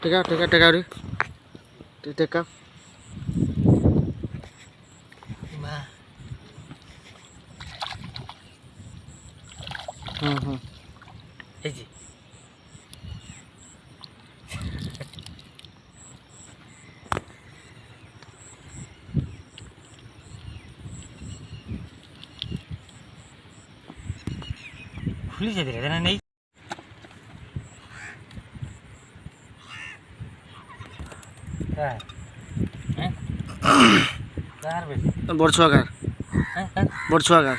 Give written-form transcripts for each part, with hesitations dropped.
टेका रे टेका এই যে খুলে যেতে রে না নেই হ্যাঁ হ্যাঁ কার বেশি বড়ছুয়াকার বড়ছুয়াকার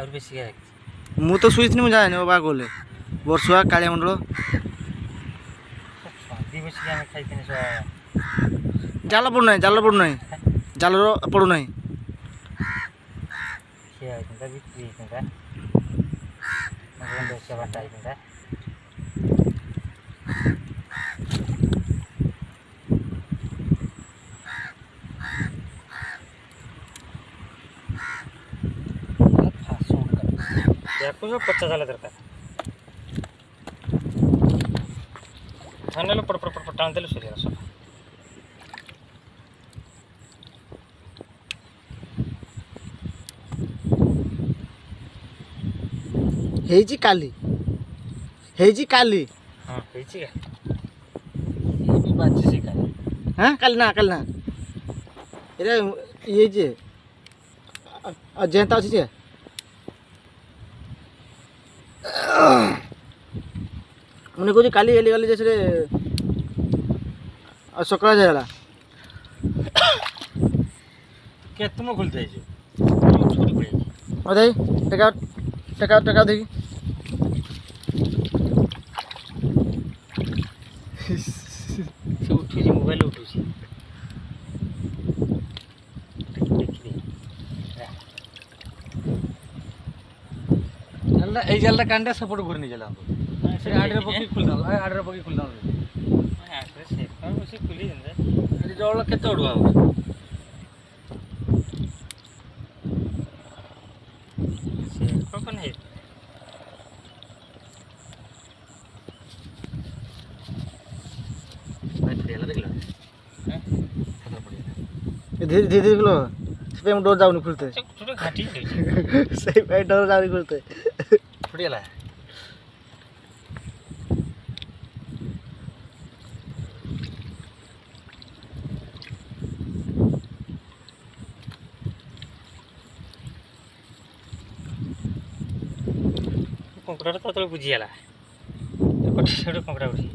আর বেশি গায় ମୁଁ ତ ଶୋଇଥିଲି ମୁଁ ଯାଏନି ବାବା ଗଲେ ବର୍ଷୁଆ କାଳିଆ ମଣ୍ଡଳ ବେଶୀ ଆମେ ଖାଇଥିନି ଜାଲ ପଡ଼ୁନାହିଁ ଜାଲର ପଡ଼ୁନାହିଁ ସେ ହେଇଥାନ୍ତା ବିକ୍ରି ହେଇଥାନ୍ତା ବେଶୀ ବାଟା ହେଇଥାନ୍ତା देखो 50 झाला दरकार थानेला पड टाण दिलं सूर्य असं ହେଇଛି କାଲି हां ହେଇଛି का ये भी बात से काली हां କାଲି ନା ଏରେ ଇଏ ଯେ ଯେନ୍ତା ଅଛି ଯେ मैंने कौन काली एली गली जैसे सकाळ जाला के तुम खुलते है छोटी पड़ी अरे टका देखी से उठी जी मोबाइल उठी जी এই জালটা কান্ডে সাপোর্ট করে নিয়ে গেলাম से आडरे पकी खुलदा आडरे से पर उसे खुली जंदे अरे जवळ केते उडवा से कोण आहे बैठ गेला देखला हैं खतर पड़ी धीरे लो से डोर जाऊनी खुलते छोटे घाटी सही पे डोर जाऊनी खुलते पड़ीला कंकड़ा तो बुझीगला कटे कंकड़ा उठी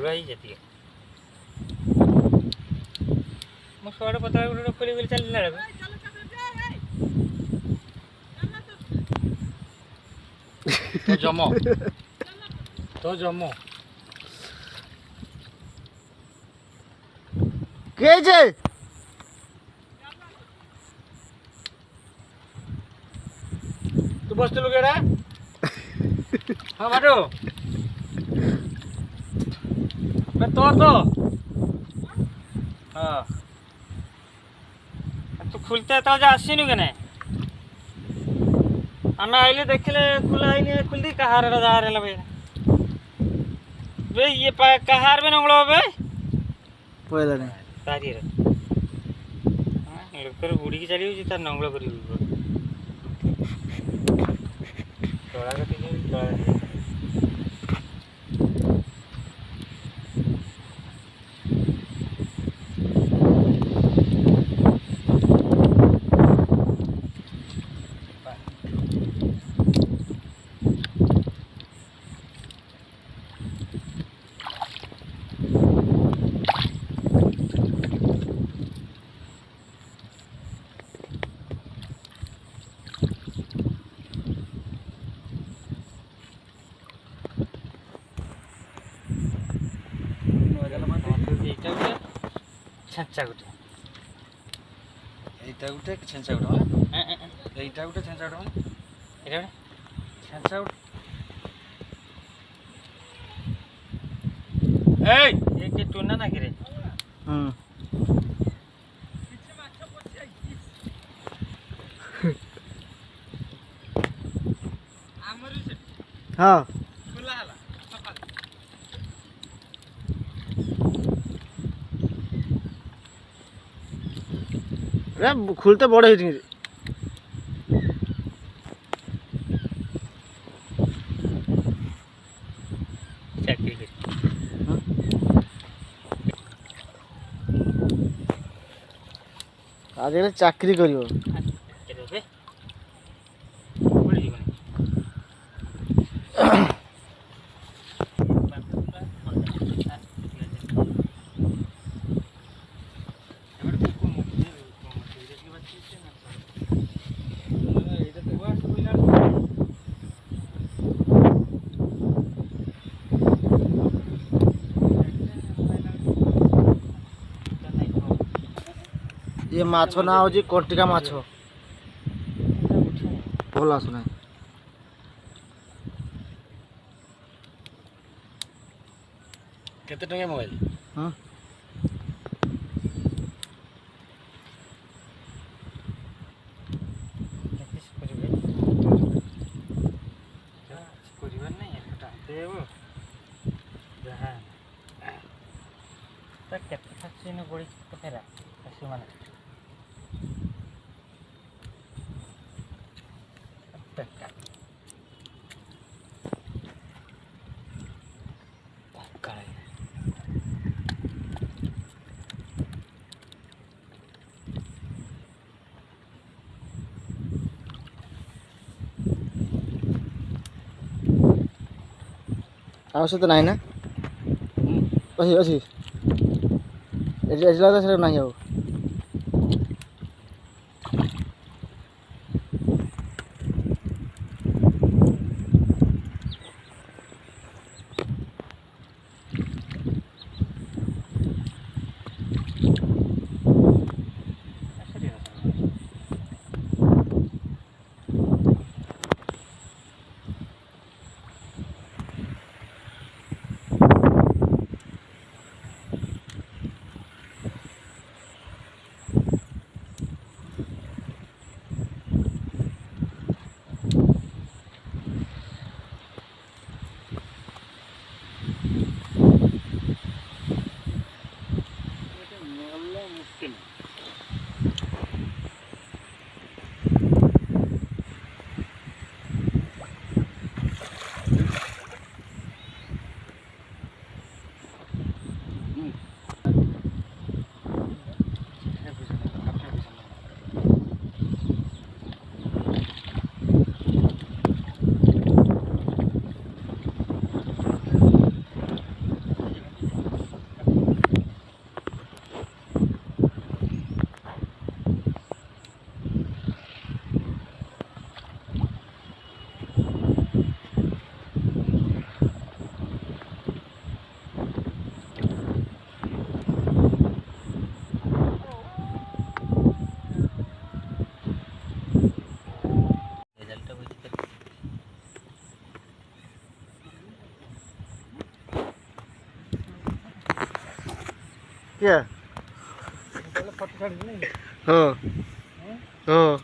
ही जाती है मैं सोडा पता है उन्होंने खोली खोली चल लगा तो जमो के जे तू बसते लोग रे हां बाटो मैं तो हाँ तू खुलते तो जा आसीनु के नहीं हमें आइले देखले खुला आइले खुलती कहार रे जा रे लबे बे ये कहार में नंगलो बे पहले नहीं तारी रे हां लोकर बुड़ी की चली हो तार नंगलो करी तोड़ा के तोड़ा ଛେଞ୍ଚା ଗୋଟେ এইটা গোটে ଛେଞ୍ଚା গোটে এইটা গোটে ଛେଞ୍ଚା গোটে ଏଇଟା ଗୋଟେ ଛେଞ୍ଚା গোটে এই ଏ କି ଟୁନା ନା କିରେ ହଁ খুলতে বড় হয়েছে ଚାକିରି କରି ଆଜିକାଲି ଚାକିରି କରିବ ଏବେ ପଡ଼ିଯିବନି ये माछ ना हो कंटिका माछ भल आसुना କେତେ ଟଙ୍କା ମୋବାଇଲ ହଁ କରିବାର ନାହିଁ ଏଟା ଦେବ ଯାହା ତା କେତେ ଖାସିନ ବଢ଼ିଛି ତ ଫେରା ଖାସିମାନେ आवश्यक नहीं ना अच्छी अच्छी लगता है नहीं हो क्या हाँ हाँ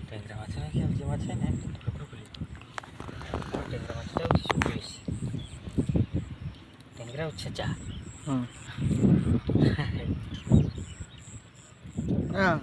टेंगरा माछ ना कि जे माछ ना टेंगरा माछटा ହେଉଛି ସୁବିଶ टेंगरा ହେଉଛି ଛେଚା हाँ